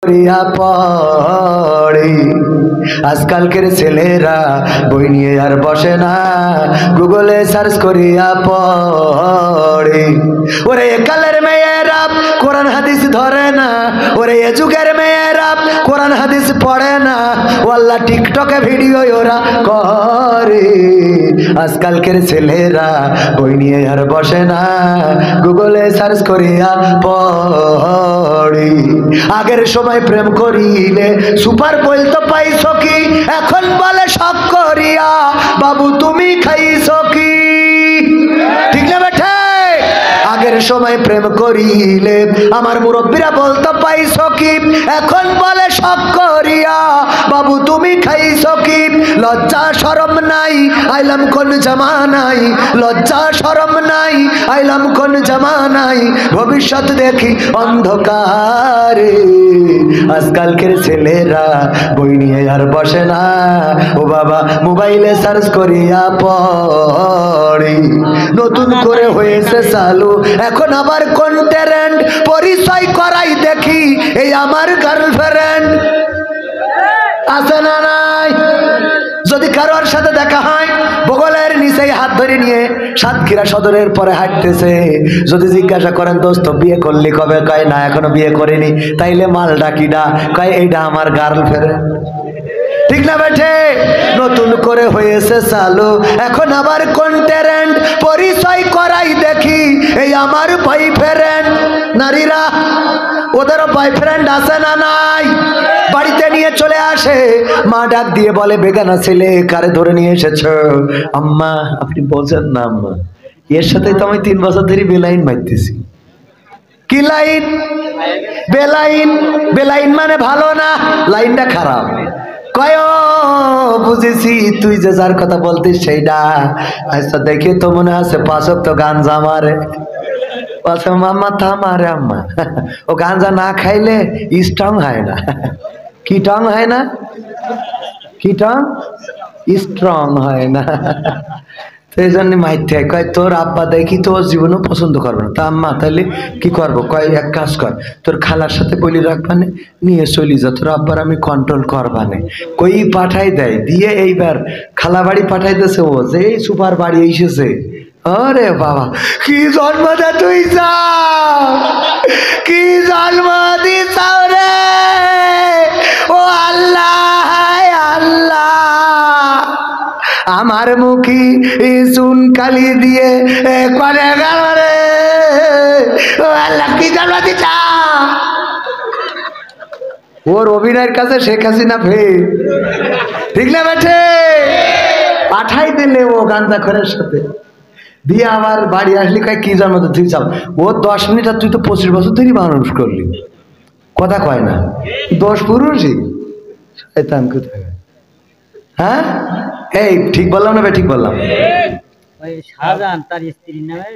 করিয়া পড়ে। আজকালকের ছেলেরা বই নিয়ে আর বসে না, গুগলে সার্চ করিয়া পড়ে। ওরে একালের মেয়েরা কোরআন হাদিস ধরে না, ওরে এ যুগের মেয়েরা কোরআন হাদিস পড়ে না, ওয়াল্লাহ টিকটকে ভিডিও ওরা করে। আজকালকের ছেলেরা বই নিয়ে আর বসে না, গুগলে সার্চ করিয়া পড়ে। আগের সময় প্রেম করিলে সুপার বলতো পাইছো কি, এখন বলে শখ করিয়া বাবু তুমি খাইছো কি? ঠিক না বেঠে? আগের সময় প্রেম করিলে আমার মুরব্বীরা বলতো পাইছো কি, এখন বলে শখ করিয়া বাবু তুমি খাইছো কি? লজ্জা শরম নাই আইলাম কোন জামানাই, লজ্জা শরম নাই আইলাম কোন জামানাই, ভবিষ্যৎ দেখি অন্ধকারে। আজকালকের ছেলেরা বই নিয়ে আর বসে না, ও বাবা মোবাইলে সার্চ করিয়া পড়ে। নতুন করে হয়েছে চালু এখন আবার কোন ট্রেন্ড, পরিচয় করাই দেখি এই আমার গার্লফ্রেন্ড। আছে না নাই? যদি কারোর সাথে দেখা হয় বগলের নিচেই হাত ধরে নিয়ে সাতক্ষীরা সদরের পরে হাঁটতেছে, যদি জিজ্ঞাসা করেন দোস্ত বিয়ে করলি কবে, কয় না এখনো বিয়ে করিনি, তাইলে মালটা কিডা, কয় এইটা আমার গার্লফ্রেন্ড। ঠিক না বেঠে? নতুন করে হয়েছে চালু এখন আবার কোন ট্রেন্ড, পরিচয় করাই দেখি এই আমার বয়ফ্রেন্ড। নারীরা ওদেরও বয়ফ্রেন্ড আছে না নাই? বাড়িতে নিয়ে চলে আসে, মা ডাক দিয়ে বলে বেগানা ছেলে কারে ধরে নিয়ে এসেছো? আম্মা আপনি বোঝেন না আম্মা, এর সাথে তো আমি 3 বছর ধরে বেলাইন মারতেছি। কি লাইন? বেলাইন। বেলাইন মানে ভালো না, লাইনটা খারাপ। কয় বুঝেছি তুই যে যার কথা বলতিস সেইটা। আচ্ছা দেখে তো মনে আছে 5 ওয়াক্ত গাঞ্জা মারে। আচ্ছা মাম্মা থামারে আম্মা, ও গাঞ্জা না খাইলে স্ট্রং হয় না। কি টং হয় না? কি টং? স্ট্রং হয় না। সেই জন্য মাইতে কয় তোর আব্বা দেখি তোর জীবনও পছন্দ করবে না। তা আম্মা তাহলে কি করবো? কয় এক কাজ কর, তোর খালার সাথে বলি রাখবানে, নিয়ে চলি যা, তোর আব্বার আমি কন্ট্রোল করবানে। কই পাঠাই দেয় দিয়ে এইবার খালা বাড়ি পাঠাইতেছে, ও যে এই সুপার বাড়ি এসেছে। আরে বাবা কি জন্ম দে তুই, যা কি জন্ম দিছাও রে ও আল্লাহ আল্লাহ। আমার মুখী চুন কালি দিয়ে করে গেল রে ও আল্লাহ, কি জন্ম দিছা। ওর অভিনয়ের কাছে শেখ হাসিনা ফেল। ঠিক না বেঠে? পাঠাই দিলে ও গাঞ্জা খরের সাথে দিয়ে আবার বাড়ি আসলি কয় কি জন্ম তুই চাও। ও 10 মিনিট আর তুই তো 25 বছর ধরে মানুষ করলি, কথা কয় না। 10 পুরুষই শয়তান কোথায়। হ্যাঁ এই ঠিক বললাম না? ঠিক বললাম? শাহজাহান তার স্ত্রীর নামে